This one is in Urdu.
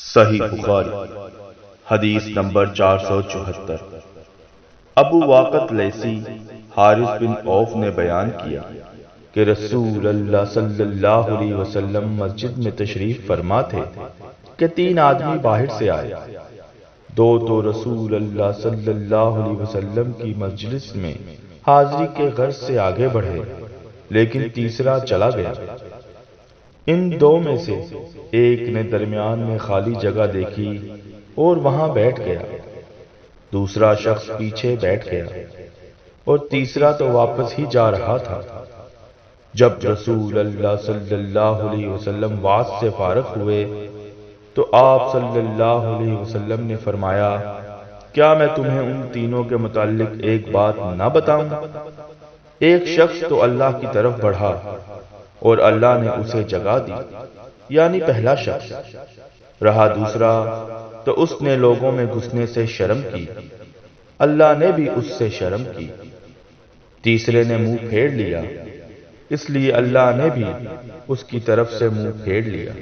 صحیح بخاری حدیث نمبر 474۔ ابو واقد لیثی حارث بن عوف نے بیان کیا کہ رسول اللہ صلی اللہ علیہ وسلم مسجد میں تشریف فرما تھے کہ 3 آدمی باہر سے آئے۔ 2 تو رسول اللہ صلی اللہ علیہ وسلم کی مجلس میں حاضری کے غرض سے آگے بڑھے، لیکن تیسرا چلا گیا۔ ان 2 میں سے ایک نے درمیان میں خالی جگہ دیکھی اور وہاں بیٹھ گیا، دوسرا شخص پیچھے بیٹھ گیا اور تیسرا تو واپس ہی جا رہا تھا۔ جب رسول اللہ صلی اللہ علیہ وسلم وعظ سے فارغ ہوئے تو آپ صلی اللہ علیہ وسلم نے فرمایا، کیا میں تمہیں ان تینوں کے متعلق ایک بات نہ بتاؤں؟ ایک شخص تو اللہ کی طرف بڑھا اور اللہ نے اسے جگہ دی، یعنی پہلا شخص۔ رہا دوسرا تو اس نے لوگوں میں گھسنے سے شرم کی، اللہ نے بھی اس سے شرم کی۔ تیسرے نے منہ پھیر لیا، اس لیے اللہ نے بھی اس کی طرف سے منہ پھیر لیا۔